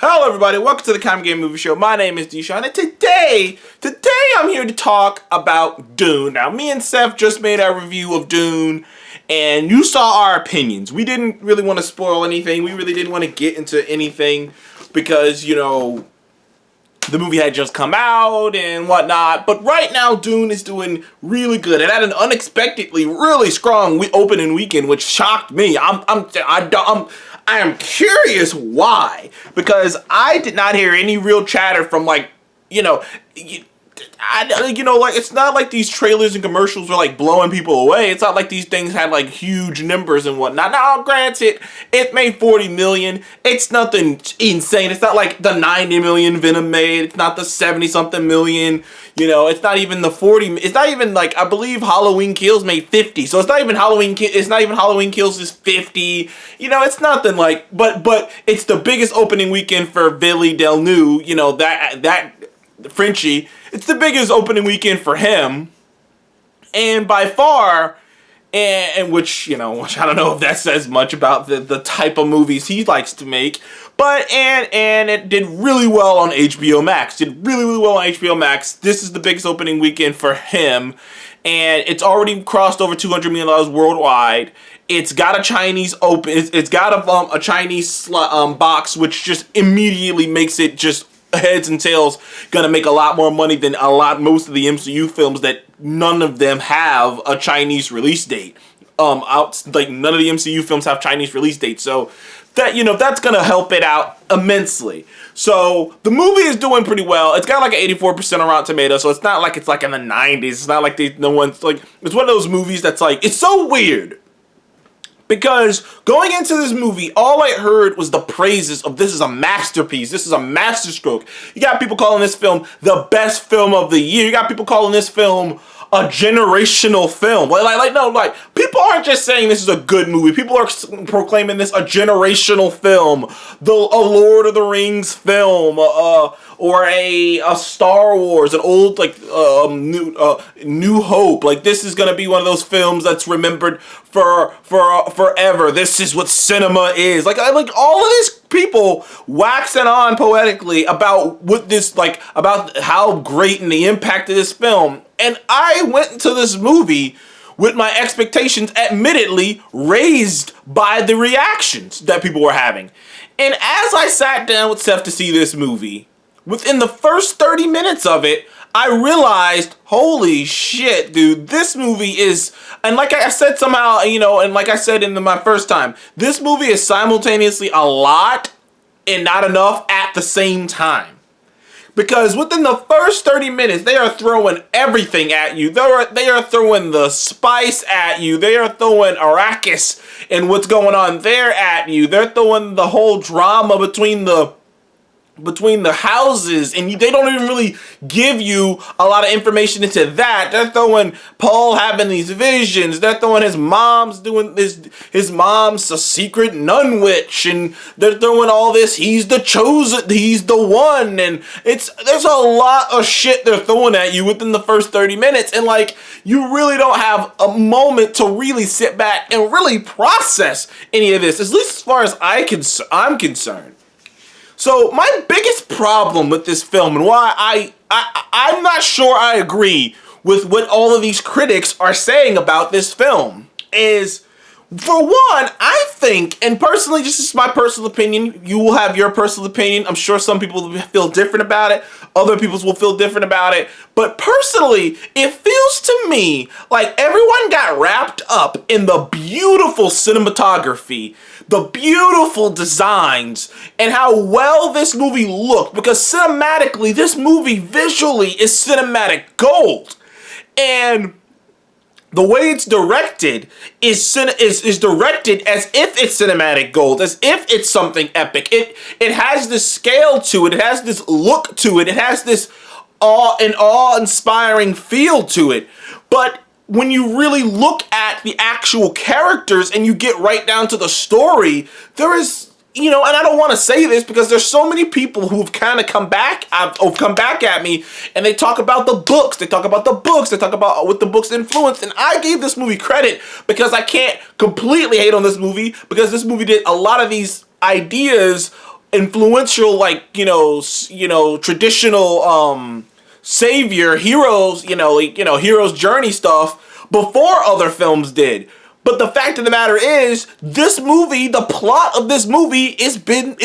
Hello everybody, welcome to the Comic Game Movie Show. My name is Deshaun, and today I'm here to talk about Dune. Now, me and Seth just made our review of Dune, and you saw our opinions. We didn't really want to spoil anything. We really didn't want to get into anything because, you know, the movie had just come out and whatnot. But right now, Dune is doing really good. It had an unexpectedly really strong opening weekend, which shocked me. I am curious why, because I did not hear any real chatter from, like, it's not like these trailers and commercials were like blowing people away. It's not like these things had like huge numbers and whatnot. Now, granted, it made 40 million. It's nothing insane. It's not like the 90 million Venom made. It's not the 70 something million. You know, it's not even the 40. It's not even like, I believe Halloween Kills made 50. So it's not even Halloween Kills is 50. You know, it's nothing like, but it's the biggest opening weekend for Billy Del New. You know, that Frenchie. It's the biggest opening weekend for him, and by far, and which I don't know if that says much about the type of movies he likes to make, but and it did really well on HBO Max. Did really well on HBO Max. This is the biggest opening weekend for him, and it's already crossed over $200 million worldwide. It's got a Chinese It's got a Chinese box, which just immediately makes it just heads and tails gonna make a lot more money than most of the MCU films that none of them have a Chinese release date. None of the MCU films have Chinese release dates, so that that's gonna help it out immensely. So the movie is doing pretty well. It's got like an 84% on Rotten Tomatoes, so it's not like it's like in the 90s. It's not like it's one of those movies that's like, it's so weird. Because going into this movie, all I heard was the praises of this is a masterpiece. This is a masterstroke. You got people calling this film the best film of the year. You got people calling this film a generational film. People aren't just saying this is a good movie. People are proclaiming this a generational film. A Lord of the Rings film, or a Star Wars, an old New Hope. Like, this is gonna be one of those films that's remembered for forever. This is what cinema is. Like all of these people waxing on poetically about about how great and the impact of this film. And I went into this movie with my expectations admittedly raised by the reactions that people were having. And as I sat down with Seth to see this movie, within the first 30 minutes of it, I realized, holy shit, dude, this movie is, and like I said somehow, and like I said in my first time, this movie is simultaneously a lot and not enough at the same time. Because within the first 30 minutes, they are throwing everything at you. They are throwing the spice at you. They are throwing Arrakis and what's going on there at you. They're throwing the whole drama between the houses, and they don't even really give you a lot of information into that. They're throwing Paul having these visions. They're throwing his mom's doing his mom's a secret nun witch, and they're throwing all this. He's the chosen. He's the one, and there's a lot of shit they're throwing at you within the first 30 minutes, and you really don't have a moment to really sit back and really process any of this. At least as far as I'm concerned. So my biggest problem with this film, and why I'm not sure I agree with what all of these critics are saying about this film, is, for one, I think, and personally, this is my personal opinion, you will have your personal opinion, I'm sure some people will feel different about it, other people will feel different about it, but personally, it feels to me like everyone got wrapped up in the beautiful cinematography, the beautiful designs, and how well this movie looked, because cinematically, this movie visually is cinematic gold. And the way it's directed is directed as if it's cinematic gold, as if it's something epic. It has this scale to it. It has this look to it. It has this awe-inspiring feel to it. But when you really look at the actual characters and you get right down to the story, there is, and I don't want to say this because there's so many people who've kind of come back at me, and they talk about the books, they talk about what the books influenced, and I gave this movie credit because I can't completely hate on this movie, because this movie did a lot of these ideas influential, like, traditional savior heroes, hero's journey stuff before other films did. But the fact of the matter is, this movie, the plot of this movie, it's been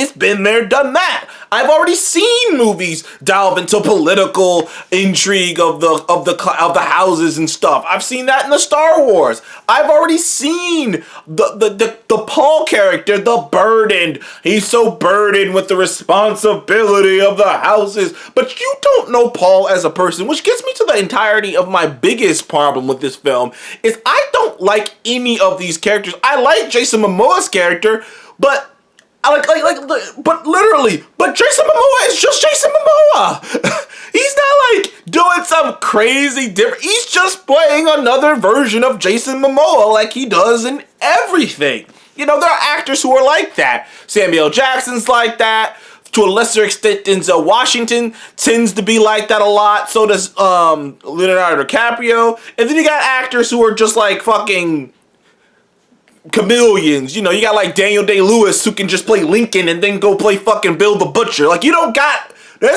there, done that. I've already seen movies delve into political intrigue of the houses and stuff. I've seen that in the Star Wars. I've already seen the Paul character, the burdened. He's so burdened with the responsibility of the houses. But you don't know Paul as a person, which gets me to the entirety of my biggest problem with this film, is I don't like any of these characters. I like Jason Momoa's character, but but Jason Momoa is just Jason Momoa. He's not like doing some crazy different. He's just playing another version of Jason Momoa like he does in everything. There are actors who are like that. Samuel L. Jackson's like that. To a lesser extent, Denzel Washington tends to be like that a lot. So does Leonardo DiCaprio. And then you got actors who are just like fucking chameleons. You got like Daniel Day-Lewis who can just play Lincoln and then go play fucking Bill the Butcher. Like, there's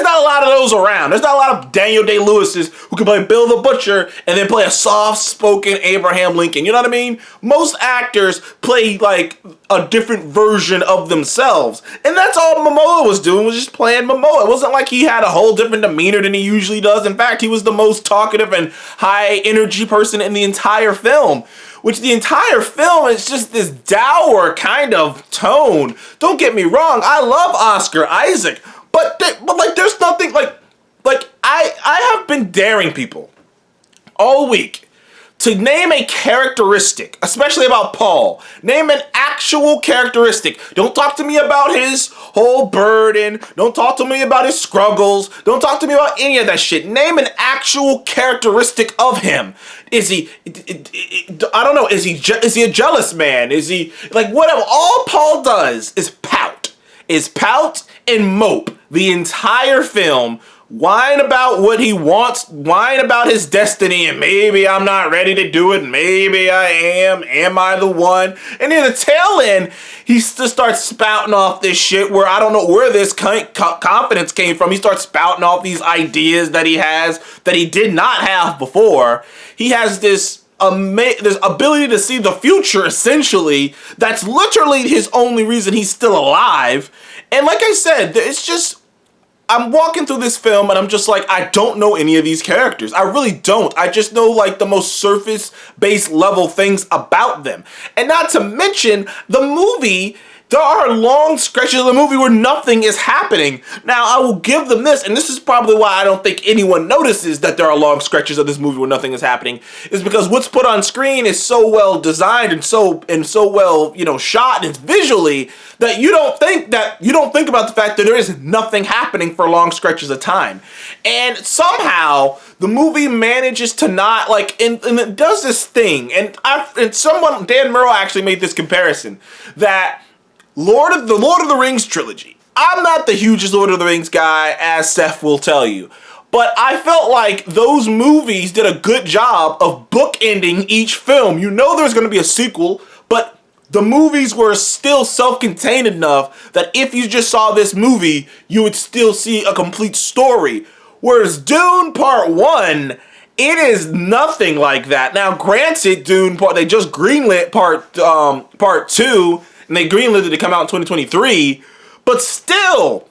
not a lot of those around. There's not a lot of Daniel Day-Lewis's who can play Bill the Butcher and then play a soft-spoken Abraham Lincoln. You know what I mean? Most actors play like a different version of themselves. And that's all Momoa was doing, was just playing Momoa. It wasn't like he had a whole different demeanor than he usually does. In fact, he was the most talkative and high-energy person in the entire film. Which the entire film is just this dour kind of tone. Don't get me wrong, I love Oscar Isaac, but like there's nothing like I have been daring people all week to name a characteristic, especially about Paul. Name an actual characteristic. Don't talk to me about his whole burden. Don't talk to me about his struggles. Don't talk to me about any of that shit. Name an actual characteristic of him. Is he, I don't know, is he a jealous man? Is he, like, whatever. All Paul does is pout. And mope the entire film. Whine about what he wants, whine about his destiny, and maybe I'm not ready to do it, maybe I am I the one? And in the tail end, he just starts spouting off this shit where I don't know where this confidence came from. He starts spouting off these ideas that he has that he did not have before. He has this ability to see the future, essentially. That's literally his only reason he's still alive. And like I said, it's just, I'm walking through this film and I'm just like, I don't know any of these characters. I really don't. I just know like the most surface-based level things about them. And not to mention, the movie, there are long stretches of the movie where nothing is happening. Now, I will give them this, and this is probably why I don't think anyone notices that there are long stretches of this movie where nothing is happening, is because what's put on screen is so well designed and so well, shot and visually that you don't think about the fact that there is nothing happening for long stretches of time. And somehow the movie manages to not and it does this thing, and Dan Murrow actually made this comparison that the Lord of the Rings trilogy. I'm not the hugest Lord of the Rings guy, as Seth will tell you. But I felt like those movies did a good job of bookending each film. There's going to be a sequel, but the movies were still self-contained enough that if you just saw this movie, you would still see a complete story. Whereas Dune Part 1, it is nothing like that. Now, granted, they just greenlit Part 2, and they greenlit it to come out in 2023, but still,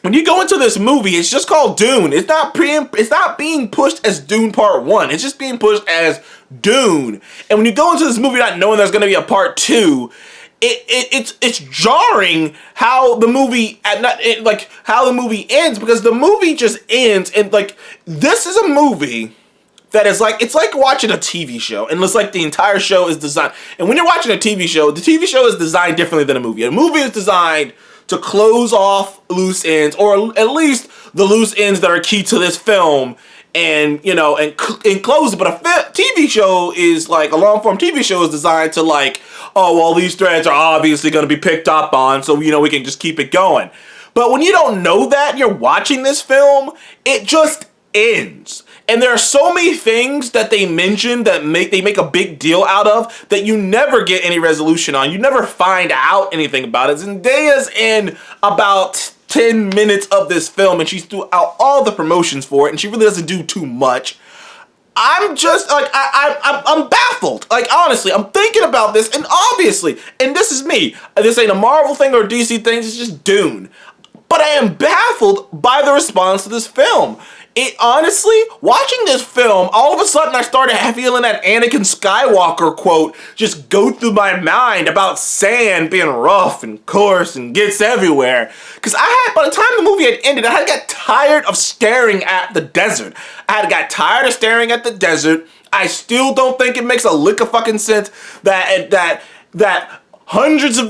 when you go into this movie, it's just called Dune. It's not being pushed as Dune Part 1. It's just being pushed as Dune. And when you go into this movie not knowing there's going to be a Part 2, it's jarring how the movie ends, because the movie just ends, and this is a movie that is it's like watching a TV show, and it's like the entire show is designed. And when you're watching a TV show, the TV show is designed differently than a movie. A movie is designed to close off loose ends, or at least the loose ends that are key to this film, and close it. But a TV show is a long form TV show is designed to these threads are obviously going to be picked up on, so we can just keep it going. But when you don't know that, and you're watching this film, it just ends. And there are so many things that they mention that they make a big deal out of that you never get any resolution on. You never find out anything about it. Zendaya's in about 10 minutes of this film, and she's throughout all the promotions for it, and she really doesn't do too much. I'm just, like, I'm baffled. Like, honestly, I'm thinking about this, and obviously, and this is me, this ain't a Marvel thing or a DC thing, it's just Dune. But I am baffled by the response to this film. It honestly, watching this film, all of a sudden I started feeling that Anakin Skywalker quote just go through my mind about sand being rough and coarse and gets everywhere. Because by the time the movie had ended, I had got tired of staring at the desert. I had got tired of staring at the desert. I still don't think it makes a lick of fucking sense that hundreds of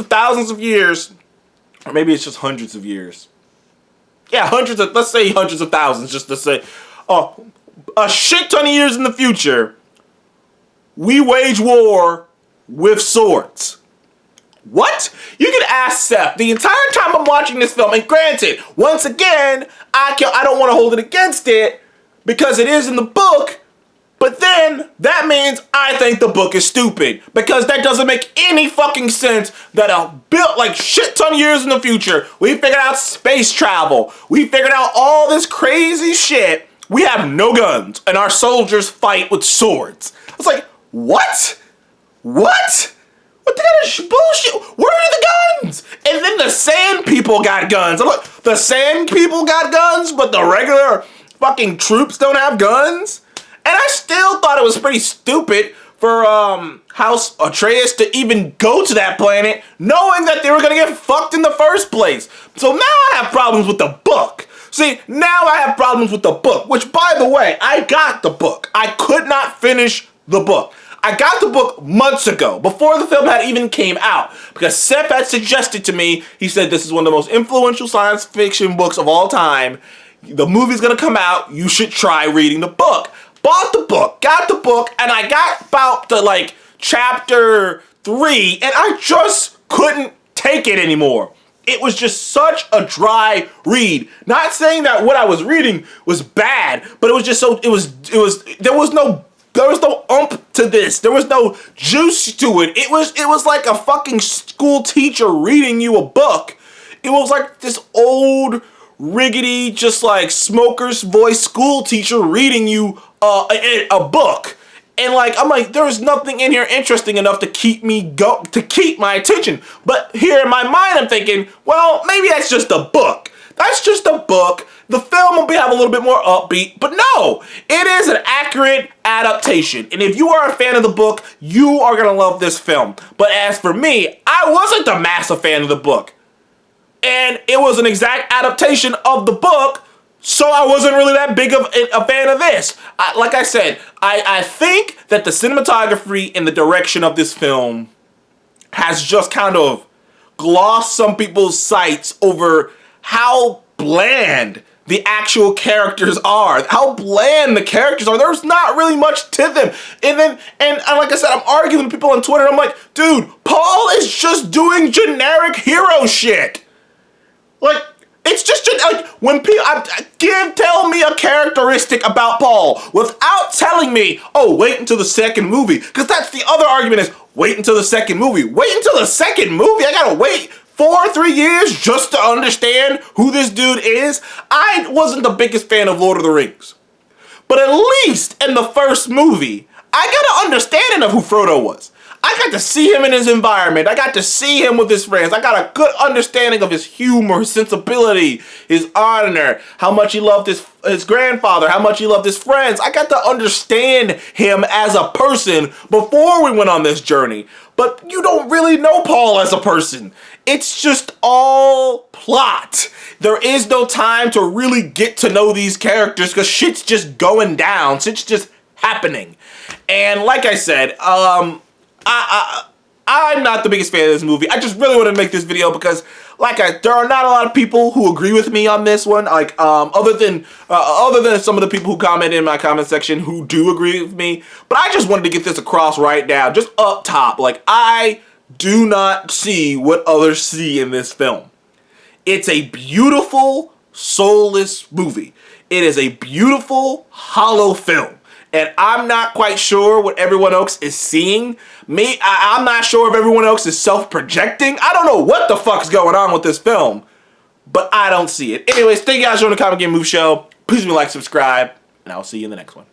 thousands of years, or maybe it's just hundreds of years. Yeah, let's say hundreds of thousands, just to say, a shit ton of years in the future, we wage war with swords. What? You can ask Seth. The entire time I'm watching this film, and granted, once again, I don't want to hold it against it, because it is in the book, but then, that means I think the book is stupid. Because that doesn't make any fucking sense that like shit ton of years in the future, we figured out space travel. We figured out all this crazy shit. We have no guns, and our soldiers fight with swords. I was like, what? What? What the kind of bullshit? Where are the guns? And then the sand people got guns. I'm like, the sand people got guns, but the regular fucking troops don't have guns? And I still thought it was pretty stupid for House Atreus to even go to that planet knowing that they were going to get fucked in the first place. So now I have problems with the book. See, now I have problems with the book, which, by the way, I got the book. I could not finish the book. I got the book months ago, before the film had even came out, because Seth had suggested to me, he said this is one of the most influential science fiction books of all time. The movie's going to come out. You should try reading the book. Bought the book, got the book, and I got about to like chapter 3, and I just couldn't take it anymore. It was just such a dry read. Not saying that what I was reading was bad, but it was just so, there was no oomph to this. There was no juice to it. It was like a fucking school teacher reading you a book. It was like this old, riggedy, just like smoker's voice school teacher reading you a book. And like, I'm like, there's nothing in here interesting enough to keep my attention. But here in my mind, I'm thinking, well, maybe that's just a book. That's just a book. The film will have a little bit more upbeat, but no, it is an accurate adaptation. And if you are a fan of the book, you are gonna love this film. But as for me, I wasn't a massive fan of the book. And it was an exact adaptation of the book, so I wasn't really that big of a fan of this. Like I said, I think that the cinematography and the direction of this film has just kind of glossed some people's sights over how bland the actual characters are. How bland the characters are. There's not really much to them. And like I said, I'm arguing with people on Twitter, and I'm like, dude, Paul is just doing generic hero shit. Like, it's just like when people tell me a characteristic about Paul without telling me, oh, wait until the second movie, because that's the other argument is wait until the second movie. Wait until the second movie. I gotta wait 4 or 3 years just to understand who this dude is. I wasn't the biggest fan of Lord of the Rings, but at least in the first movie, I got an understanding of who Frodo was. I got to see him in his environment. I got to see him with his friends. I got a good understanding of his humor, his sensibility, his honor, how much he loved his grandfather, how much he loved his friends. I got to understand him as a person before we went on this journey. But you don't really know Paul as a person. It's just all plot. There is no time to really get to know these characters because shit's just going down. Shit's just happening. And like I said, I'm not the biggest fan of this movie. I just really want to make this video because, there are not a lot of people who agree with me on this one. Like, other than some of the people who comment in my comment section who do agree with me. But I just wanted to get this across right now, just up top. Like, I do not see what others see in this film. It's a beautiful, soulless movie. It is a beautiful, hollow film. And I'm not quite sure what everyone else is seeing. I'm not sure if everyone else is self-projecting. I don't know what the fuck's going on with this film, but I don't see it. Anyways, thank you guys for joining the Comic Game Movie Show. Please leave a like, subscribe, and I'll see you in the next one.